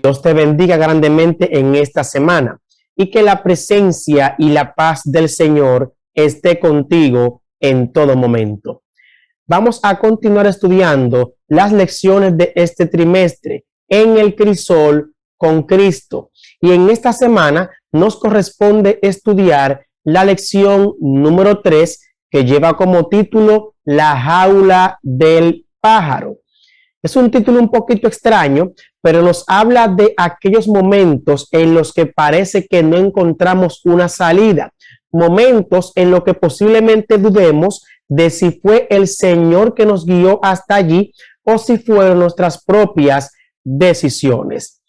Dios te bendiga grandemente en esta semana y que la presencia y la paz del Señor esté contigo en todo momento. Vamos a continuar estudiando las lecciones de este trimestre en el crisol con Cristo. Y en esta semana nos corresponde estudiar la lección número 3, que lleva como título La jaula del pájaro. Es un título un poquito extraño, pero nos habla de aquellos momentos en los que parece que no encontramos una salida, momentos en los que posiblemente dudemos de si fue el Señor que nos guió hasta allí o si fueron nuestras propias decisiones.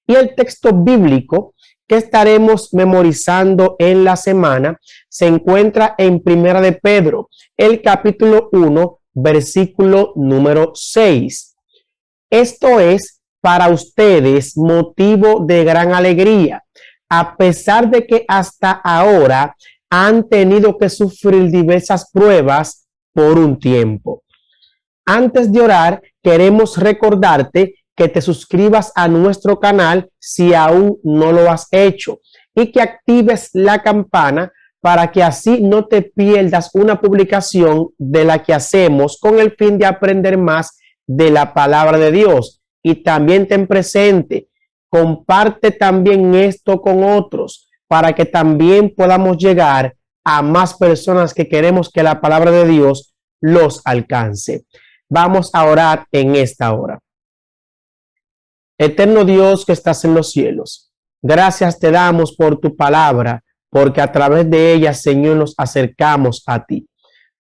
Y el texto bíblico que estaremos memorizando en la semana se encuentra en Primera de Pedro, el capítulo 1, versículo número 6. Esto es para ustedes motivo de gran alegría, a pesar de que hasta ahora han tenido que sufrir diversas pruebas por un tiempo. Antes de orar, queremos recordarte que te suscribas a nuestro canal si aún no lo has hecho y que actives la campana para que así no te pierdas una publicación de la que hacemos con el fin de aprender más de la palabra de Dios. Y también ten presente, comparte también esto con otros para que también podamos llegar a más personas que queremos que la palabra de Dios los alcance. Vamos a orar en esta hora. Eterno Dios que estás en los cielos, gracias te damos por tu palabra, porque a través de ella, Señor, nos acercamos a ti.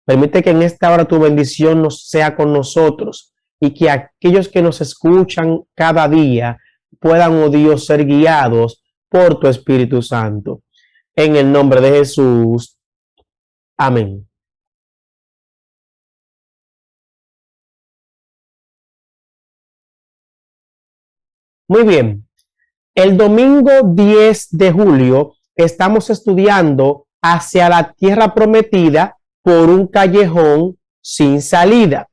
Permite que en esta hora tu bendición nos sea con nosotros y que aquellos que nos escuchan cada día puedan, oh Dios, ser guiados por tu Espíritu Santo. En el nombre de Jesús. Amén. Muy bien. El domingo 10 de julio estamos estudiando Hacia la Tierra Prometida por un callejón sin salida.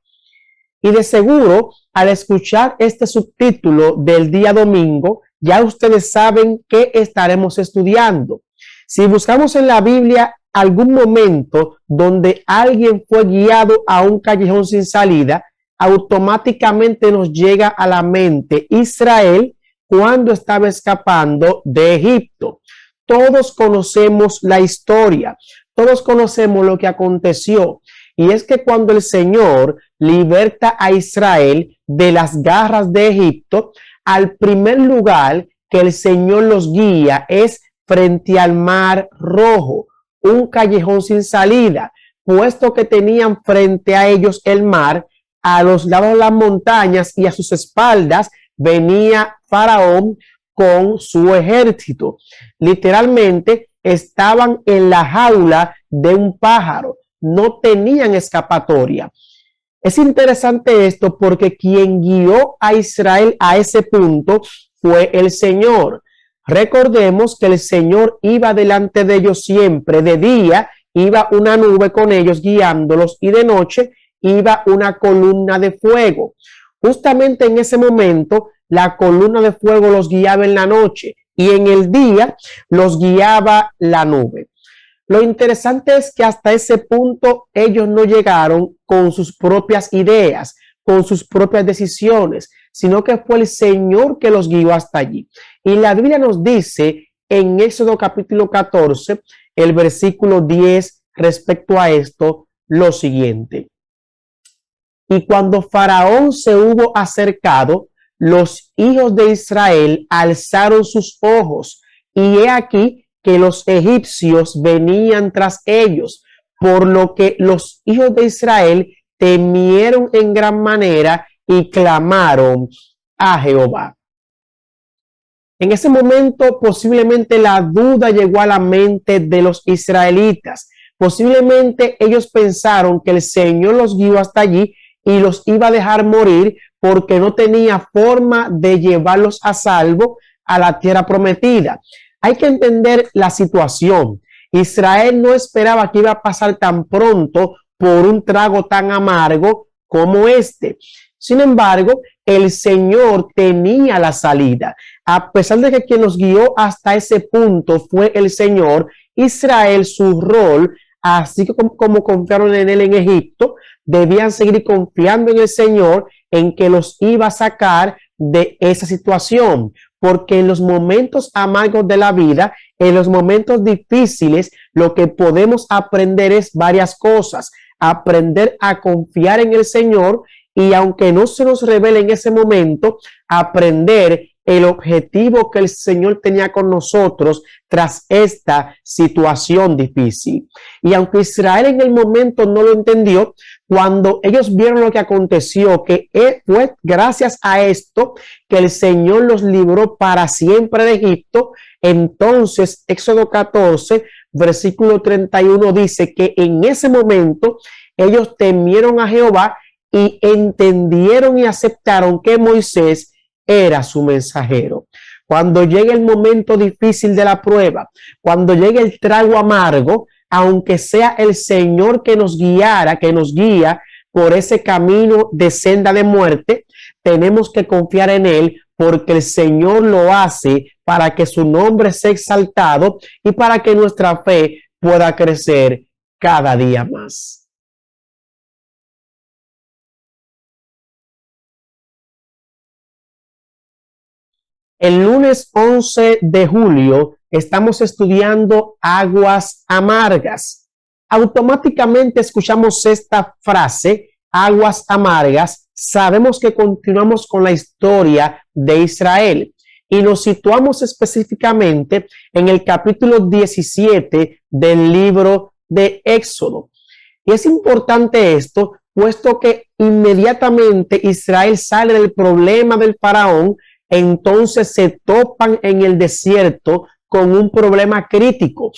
Y de seguro, al escuchar este subtítulo del día domingo, ya ustedes saben qué estaremos estudiando. Si buscamos en la Biblia algún momento donde alguien fue guiado a un callejón sin salida, automáticamente nos llega a la mente Israel cuando estaba escapando de Egipto. Todos conocemos la historia, todos conocemos lo que aconteció. Y es que cuando el Señor liberta a Israel de las garras de Egipto, al primer lugar que el Señor los guía es frente al Mar Rojo, un callejón sin salida, puesto que tenían frente a ellos el mar, a los lados de las montañas y a sus espaldas venía Faraón con su ejército. Literalmente estaban en la jaula de un pájaro, no tenían escapatoria. Es interesante esto porque quien guió a Israel a ese punto fue el Señor. Recordemos que el Señor iba delante de ellos siempre. De día iba una nube con ellos guiándolos y de noche iba una columna de fuego. Justamente en ese momento la columna de fuego los guiaba en la noche y en el día los guiaba la nube. Lo interesante es que hasta ese punto ellos no llegaron con sus propias ideas, con sus propias decisiones, sino que fue el Señor que los guió hasta allí. Y la Biblia nos dice en Éxodo capítulo 14, el versículo 10, respecto a esto, lo siguiente. Y cuando Faraón se hubo acercado, los hijos de Israel alzaron sus ojos, y he aquí que los egipcios venían tras ellos, por lo que los hijos de Israel temieron en gran manera y clamaron a Jehová. En ese momento posiblemente la duda llegó a la mente de los israelitas. Posiblemente ellos pensaron que el Señor los guió hasta allí y los iba a dejar morir porque no tenía forma de llevarlos a salvo a la tierra prometida. Hay que entender la situación. Israel no esperaba que iba a pasar tan pronto por un trago tan amargo como este. Sin embargo, el Señor tenía la salida. A pesar de que quien nos guió hasta ese punto fue el Señor, Israel, su rol, así como confiaron en él en Egipto, debían seguir confiando en el Señor, en que los iba a sacar de esa situación, porque en los momentos amargos de la vida, en los momentos difíciles, lo que podemos aprender es varias cosas. Aprender a confiar en el Señor y, aunque no se nos revele en ese momento, aprender el objetivo que el Señor tenía con nosotros tras esta situación difícil. Y aunque Israel en el momento no lo entendió, cuando ellos vieron lo que aconteció, que fue gracias a esto que el Señor los libró para siempre de Egipto, entonces Éxodo 14, versículo 31 dice que en ese momento ellos temieron a Jehová y entendieron y aceptaron que Moisés era su mensajero. Cuando llegue el momento difícil de la prueba, cuando llegue el trago amargo, aunque sea el Señor que nos guiara, que nos guía por ese camino de senda de muerte, tenemos que confiar en Él, porque el Señor lo hace para que su nombre sea exaltado y para que nuestra fe pueda crecer cada día más. El lunes 11 de julio estamos estudiando aguas amargas. Automáticamente escuchamos esta frase, aguas amargas. Sabemos que continuamos con la historia de Israel y nos situamos específicamente en el capítulo 17 del libro de Éxodo. Y es importante esto, puesto que inmediatamente Israel sale del problema del faraón, entonces se topan en el desierto con un problema crítico.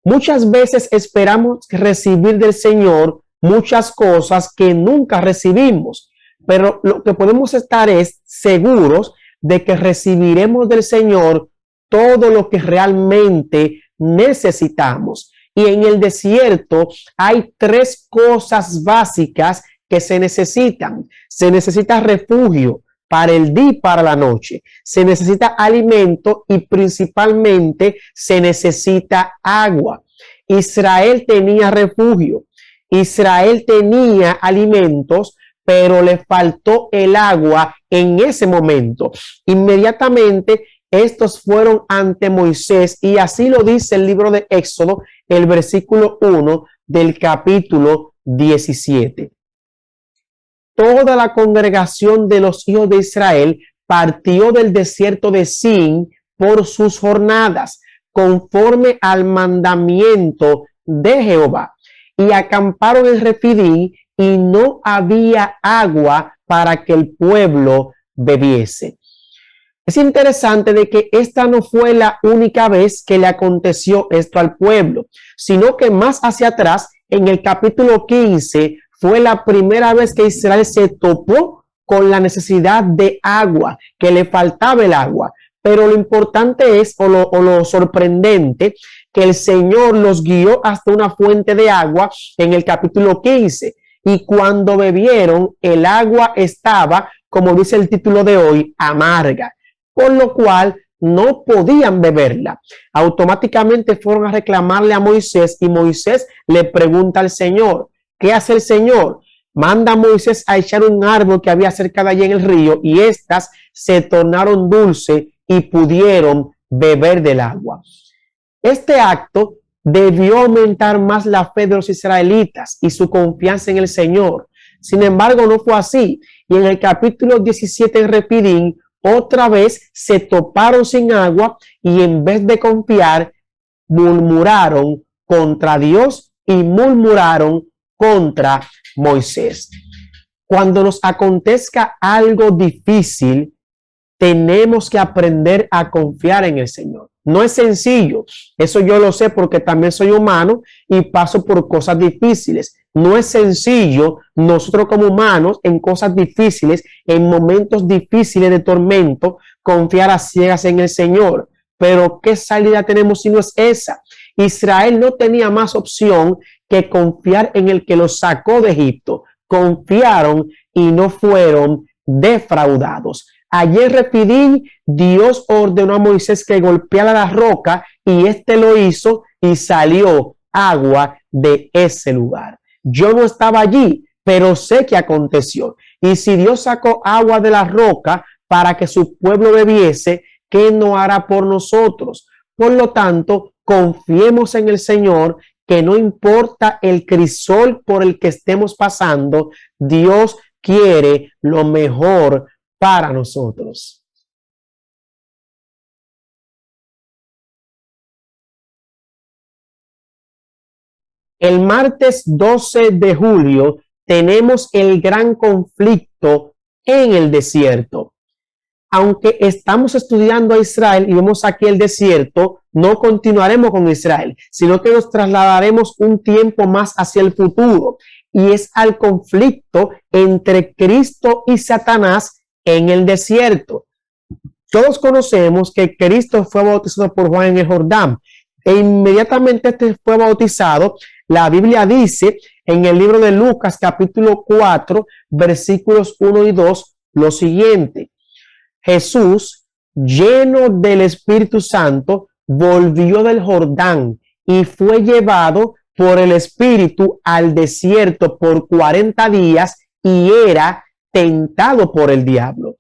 Muchas veces esperamos recibir del Señor muchas cosas que nunca recibimos, pero lo que podemos estar es seguros de que recibiremos del Señor todo lo que realmente necesitamos. Y en el desierto hay tres cosas básicas que se necesitan. Se necesita refugio para el día y para la noche. Se necesita alimento y principalmente se necesita agua. Israel tenía refugio, Israel tenía alimentos, pero le faltó el agua en ese momento. Inmediatamente estos fueron ante Moisés y así lo dice el libro de Éxodo, el versículo 1 del capítulo 17. Toda la congregación de los hijos de Israel partió del desierto de Sin por sus jornadas, conforme al mandamiento de Jehová, y acamparon en Refidim, y no había agua para que el pueblo bebiese. Es interesante de que esta no fue la única vez que le aconteció esto al pueblo, sino que más hacia atrás, en el capítulo 15, fue la primera vez que Israel se topó con la necesidad de agua, que le faltaba el agua. Pero lo importante es, o lo sorprendente, que el Señor los guió hasta una fuente de agua en el capítulo 15. Y cuando bebieron, el agua estaba, como dice el título de hoy, amarga, por lo cual no podían beberla. Automáticamente fueron a reclamarle a Moisés y Moisés le pregunta al Señor, ¿qué hace el Señor? Manda a Moisés a echar un árbol que había cerca de allí en el río y éstas se tornaron dulces y pudieron beber del agua. Este acto debió aumentar más la fe de los israelitas y su confianza en el Señor. Sin embargo, no fue así. Y en el capítulo 17 en Refidim, otra vez se toparon sin agua y en vez de confiar, murmuraron contra Dios y murmuraron contra Moisés. Cuando nos acontezca algo difícil, tenemos que aprender a confiar en el Señor. No es sencillo, eso yo lo sé porque también soy humano y paso por cosas difíciles. No es sencillo nosotros como humanos en cosas difíciles, en momentos difíciles de tormento, confiar a ciegas en el Señor. Pero ¿qué salida tenemos si no es esa? Israel no tenía más opción que confiar en el que los sacó de Egipto, confiaron y no fueron defraudados. Ayer repidín, Dios ordenó a Moisés que golpeara la roca y éste lo hizo y salió agua de ese lugar. Yo no estaba allí, pero sé que aconteció. Y si Dios sacó agua de la roca para que su pueblo bebiese, ¿qué no hará por nosotros? Por lo tanto, confiemos en el Señor, que no importa el crisol por el que estemos pasando, Dios quiere lo mejor para nosotros. El martes 12 de julio tenemos el gran conflicto en el desierto. Aunque estamos estudiando a Israel y vemos aquí el desierto, no continuaremos con Israel, sino que nos trasladaremos un tiempo más hacia el futuro, y es al conflicto entre Cristo y Satanás en el desierto. Todos conocemos que Cristo fue bautizado por Juan en el Jordán, e inmediatamente este fue bautizado. La Biblia dice en el libro de Lucas capítulo 4 versículos 1 y 2 lo siguiente: Jesús, lleno del Espíritu Santo, volvió del Jordán y fue llevado por el Espíritu al desierto por 40 días y era tentado por el diablo.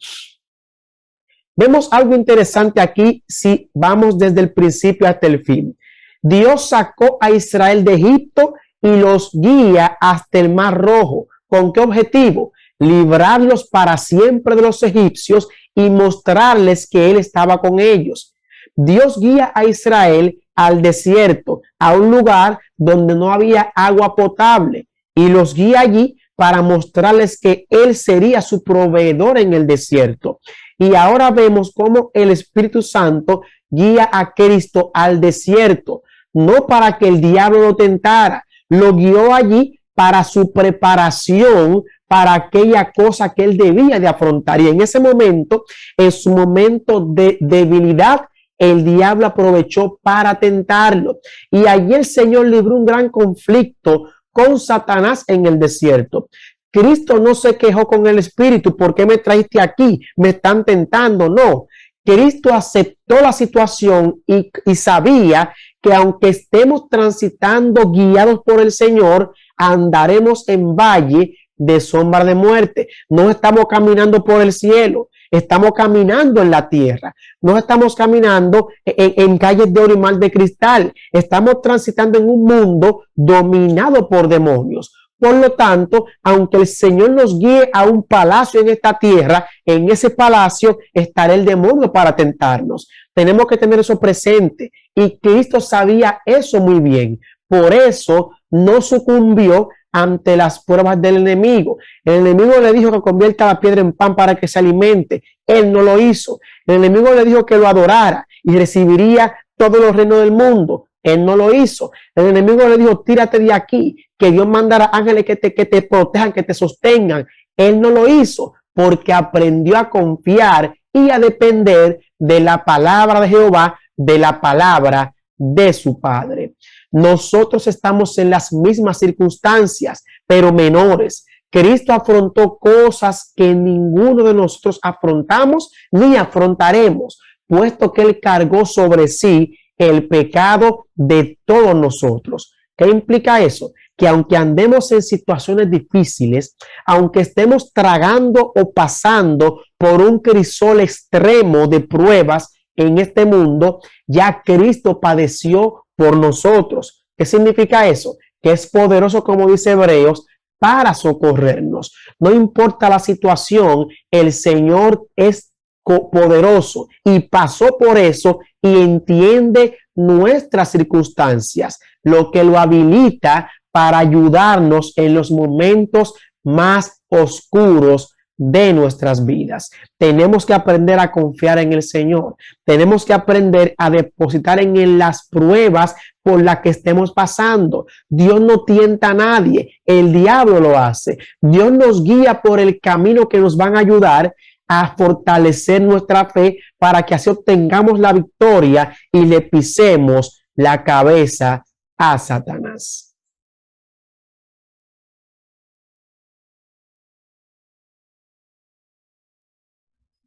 Vemos algo interesante aquí si vamos desde el principio hasta el fin. Dios sacó a Israel de Egipto y los guía hasta el Mar Rojo. ¿Con qué objetivo? Librarlos para siempre de los egipcios y mostrarles que Él estaba con ellos. Dios guía a Israel al desierto, a un lugar donde no había agua potable, y los guía allí para mostrarles que Él sería su proveedor en el desierto. Y ahora vemos cómo el Espíritu Santo guía a Cristo al desierto, no para que el diablo lo tentara, lo guió allí para su preparación para aquella cosa que él debía de afrontar. Y en ese momento, en su momento de debilidad, el diablo aprovechó para tentarlo. Y allí el Señor libró un gran conflicto con Satanás en el desierto. Cristo no se quejó con el Espíritu: ¿por qué me traiste aquí? Me están tentando. No, Cristo aceptó la situación y sabía que aunque estemos transitando guiados por el Señor, andaremos en valle de sombra de muerte. No estamos caminando por el cielo, estamos caminando en la tierra. No estamos caminando en calles de oro y mar de cristal. Estamos transitando en un mundo dominado por demonios. Por lo tanto, aunque el Señor nos guíe a un palacio en esta tierra, en ese palacio estará el demonio para tentarnos. Tenemos que tener eso presente, y Cristo sabía eso muy bien. Por eso no sucumbió ante las pruebas del enemigo. El enemigo le dijo que convierta la piedra en pan para que se alimente. Él no lo hizo. El enemigo le dijo que lo adorara y recibiría todos los reinos del mundo. Él no lo hizo. El enemigo le dijo: tírate de aquí, que Dios mandará ángeles que te protejan, que te sostengan. Él no lo hizo, porque aprendió a confiar y a depender de la palabra de Jehová, de la palabra de su Padre. Nosotros estamos en las mismas circunstancias, pero menores. Cristo afrontó cosas que ninguno de nosotros afrontamos ni afrontaremos, puesto que Él cargó sobre sí el pecado de todos nosotros. ¿Qué implica eso? Que aunque andemos en situaciones difíciles, aunque estemos tragando o pasando por un crisol extremo de pruebas en este mundo, ya Cristo padeció por nosotros. ¿Qué significa eso? Que es poderoso, como dice Hebreos, para socorrernos. No importa la situación, el Señor es poderoso y pasó por eso y entiende nuestras circunstancias, lo que lo habilita para ayudarnos en los momentos más oscuros de nuestras vidas. Tenemos que aprender a confiar en el Señor. Tenemos que aprender a depositar en Él las pruebas por las que estemos pasando. Dios no tienta a nadie, el diablo lo hace. Dios nos guía por el camino que nos van a ayudar a fortalecer nuestra fe para que así obtengamos la victoria y le pisemos la cabeza a Satanás.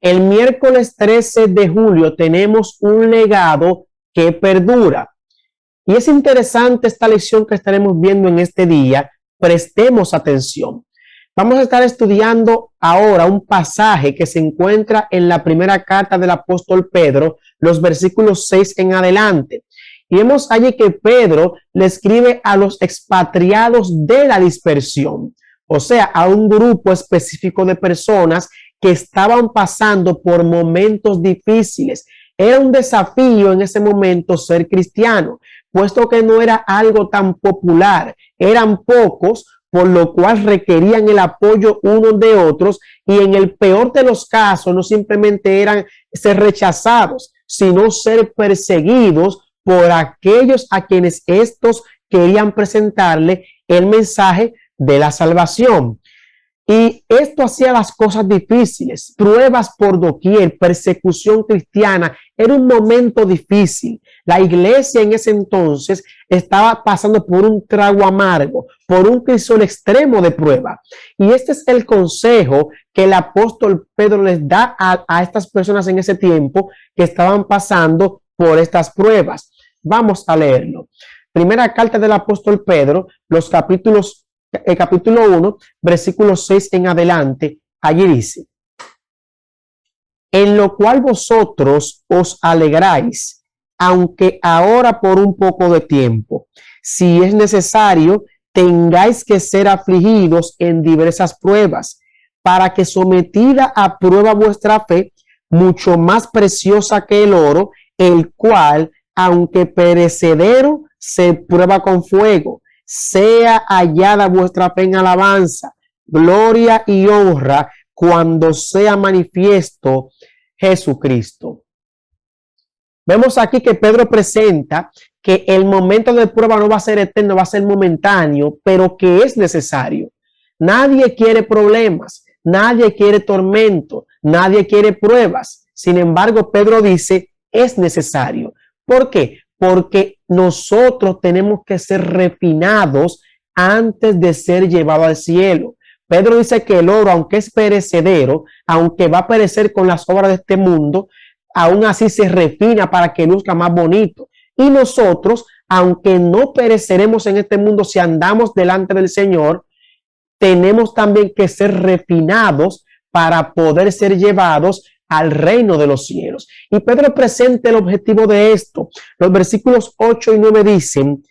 El miércoles 13 de julio tenemos un legado que perdura. Y es interesante esta lección que estaremos viendo en este día. Prestemos atención. Vamos a estar estudiando ahora un pasaje que se encuentra en la primera carta del apóstol Pedro, los versículos 6 en adelante. Y vemos allí que Pedro le escribe a los expatriados de la dispersión, o sea, a un grupo específico de personas que estaban pasando por momentos difíciles. Era un desafío en ese momento ser cristiano, puesto que no era algo tan popular, eran pocos, por lo cual requerían el apoyo unos de otros, y en el peor de los casos no simplemente eran ser rechazados, sino ser perseguidos por aquellos a quienes estos querían presentarle el mensaje de la salvación. Y esto hacía las cosas difíciles, pruebas por doquier, persecución cristiana. Era un momento difícil. La iglesia en ese entonces estaba pasando por un trago amargo, por un crisol extremo de prueba. Y este es el consejo que el apóstol Pedro les da a estas personas en ese tiempo que estaban pasando por estas pruebas. Vamos a leerlo. Primera carta del apóstol Pedro, los capítulo 1, versículo 6 en adelante, allí dice: en lo cual vosotros os alegráis, aunque ahora por un poco de tiempo, si es necesario, tengáis que ser afligidos en diversas pruebas, para que sometida a prueba vuestra fe, mucho más preciosa que el oro, el cual, aunque perecedero, se prueba con fuego, sea hallada vuestra fe en alabanza, gloria y honra cuando sea manifiesto Jesucristo. Vemos aquí que Pedro presenta que el momento de prueba no va a ser eterno, va a ser momentáneo, pero que es necesario. Nadie quiere problemas, nadie quiere tormento, nadie quiere pruebas. Sin embargo, Pedro dice, es necesario. ¿Por qué? Porque nosotros tenemos que ser refinados antes de ser llevados al cielo. Pedro dice que el oro, aunque es perecedero, aunque va a perecer con las obras de este mundo, aún así se refina para que luzca más bonito. Y nosotros, aunque no pereceremos en este mundo si andamos delante del Señor, tenemos también que ser refinados para poder ser llevados al reino de los cielos. Y Pedro presenta el objetivo de esto. Los versículos 8 y 9 dicen: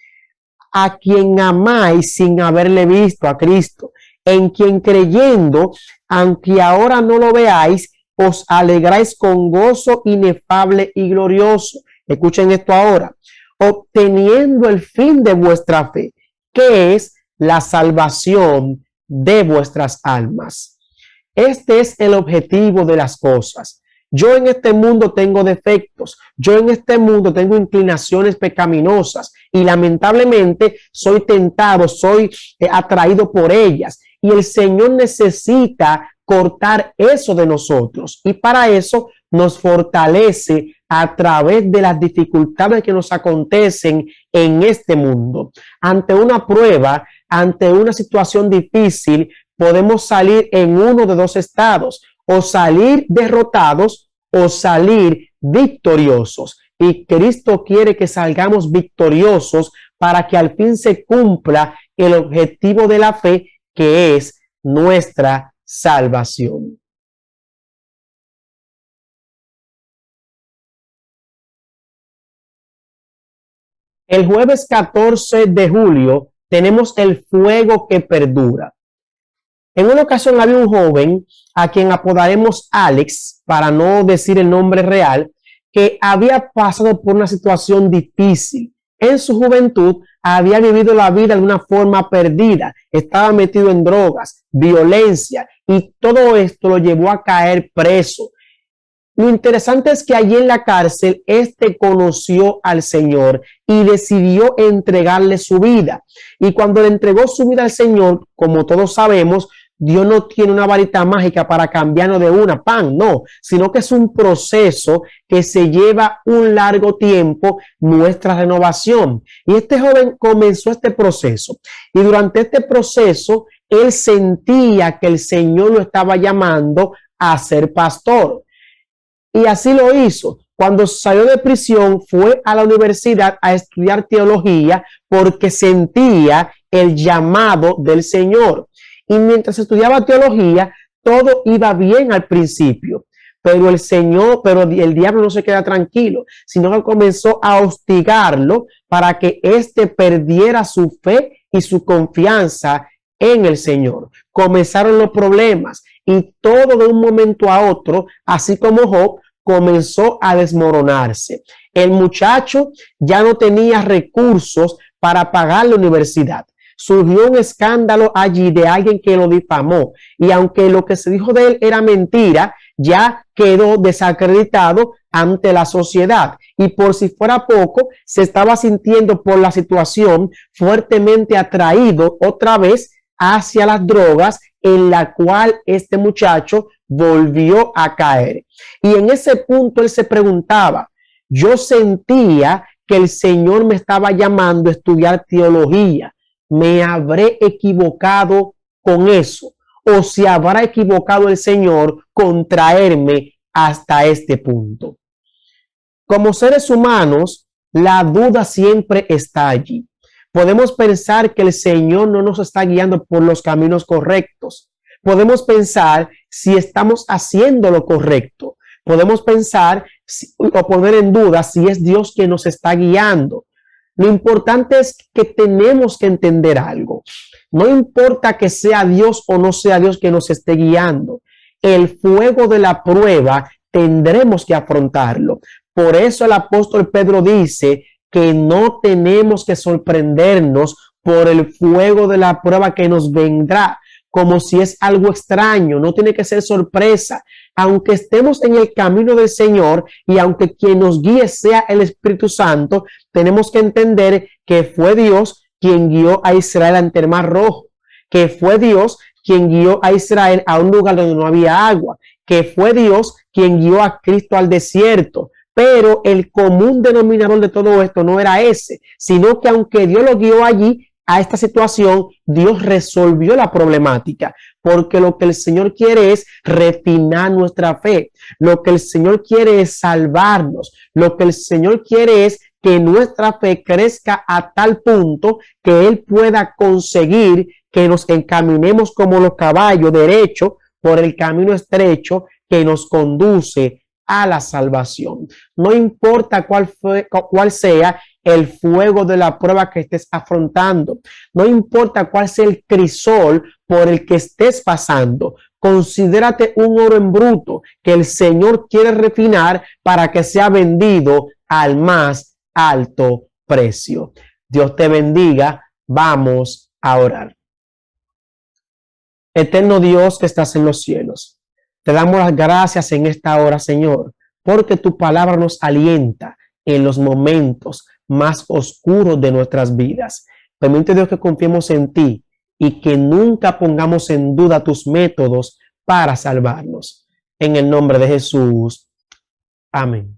a quien amáis sin haberle visto, a Cristo, en quien creyendo, aunque ahora no lo veáis, os alegráis con gozo inefable y glorioso. Escuchen esto ahora: obteniendo el fin de vuestra fe, que es la salvación de vuestras almas. Este es el objetivo de las cosas. Yo en este mundo tengo defectos, yo en este mundo tengo inclinaciones pecaminosas y lamentablemente soy tentado, soy atraído por ellas, y el Señor necesita cortar eso de nosotros, y para eso nos fortalece a través de las dificultades que nos acontecen en este mundo. Ante una prueba, ante una situación difícil, podemos salir en uno de dos estados: o salir derrotados o salir victoriosos. Y Cristo quiere que salgamos victoriosos para que al fin se cumpla el objetivo de la fe, que es nuestra salvación. El jueves 14 de julio tenemos el fuego que perdura. En una ocasión había un joven a quien apodaremos Alex, para no decir el nombre real, que había pasado por una situación difícil. En su juventud había vivido la vida de una forma perdida, estaba metido en drogas, violencia, y todo esto lo llevó a caer preso. Lo interesante es que allí en la cárcel, conoció al Señor y decidió entregarle su vida. Y cuando le entregó su vida al Señor, como todos sabemos, Dios no tiene una varita mágica para cambiarnos de una pan, no, sino que es un proceso que se lleva un largo tiempo, nuestra renovación. Y este joven comenzó este proceso, y durante este proceso él sentía que el Señor lo estaba llamando a ser pastor. Y así lo hizo. Cuando salió de prisión, fue a la universidad a estudiar teología porque sentía el llamado del Señor. Y mientras estudiaba teología, todo iba bien al principio. Pero el diablo no se queda tranquilo, sino que comenzó a hostigarlo para que éste perdiera su fe y su confianza en el Señor. Comenzaron los problemas y todo de un momento a otro, así como Job, comenzó a desmoronarse. El muchacho ya no tenía recursos para pagar la universidad. Surgió un escándalo allí de alguien que lo difamó, y aunque lo que se dijo de él era mentira, ya quedó desacreditado ante la sociedad. Y por si fuera poco, se estaba sintiendo por la situación fuertemente atraído otra vez hacia las drogas, en la cual este muchacho volvió a caer. Y en ese punto él se preguntaba, yo sentía que el Señor me estaba llamando a estudiar teología. ¿Me habré equivocado con eso? ¿O se habrá equivocado el Señor con traerme hasta este punto? Como seres humanos, la duda siempre está allí. Podemos pensar que el Señor no nos está guiando por los caminos correctos. Podemos pensar si estamos haciendo lo correcto. Podemos pensar o poner en duda si es Dios quien nos está guiando. Lo importante es que tenemos que entender algo. No importa que sea Dios o no sea Dios que nos esté guiando. El fuego de la prueba tendremos que afrontarlo. Por eso el apóstol Pedro dice que no tenemos que sorprendernos por el fuego de la prueba que nos vendrá, como si es algo extraño. No tiene que ser sorpresa. Aunque estemos en el camino del Señor y aunque quien nos guíe sea el Espíritu Santo, tenemos que entender que fue Dios quien guió a Israel ante el Mar Rojo, que fue Dios quien guió a Israel a un lugar donde no había agua, que fue Dios quien guió a Cristo al desierto. Pero el común denominador de todo esto no era ese, sino que aunque Dios lo guió allí, a esta situación, Dios resolvió la problemática, porque lo que el Señor quiere es refinar nuestra fe. Lo que el Señor quiere es salvarnos. Lo que el Señor quiere es que nuestra fe crezca a tal punto que Él pueda conseguir que nos encaminemos como los caballos derecho por el camino estrecho que nos conduce a la salvación. No importa cuál sea el fuego de la prueba que estés afrontando. No importa cuál sea el crisol por el que estés pasando. Considérate un oro en bruto que el Señor quiere refinar para que sea vendido al más alto precio. Dios te bendiga. Vamos a orar. Eterno Dios que estás en los cielos, te damos las gracias en esta hora, Señor, porque tu palabra nos alienta en los momentos más oscuros de nuestras vidas. Permite, Dios, que confiemos en ti y que nunca pongamos en duda tus métodos para salvarnos. En el nombre de Jesús. Amén.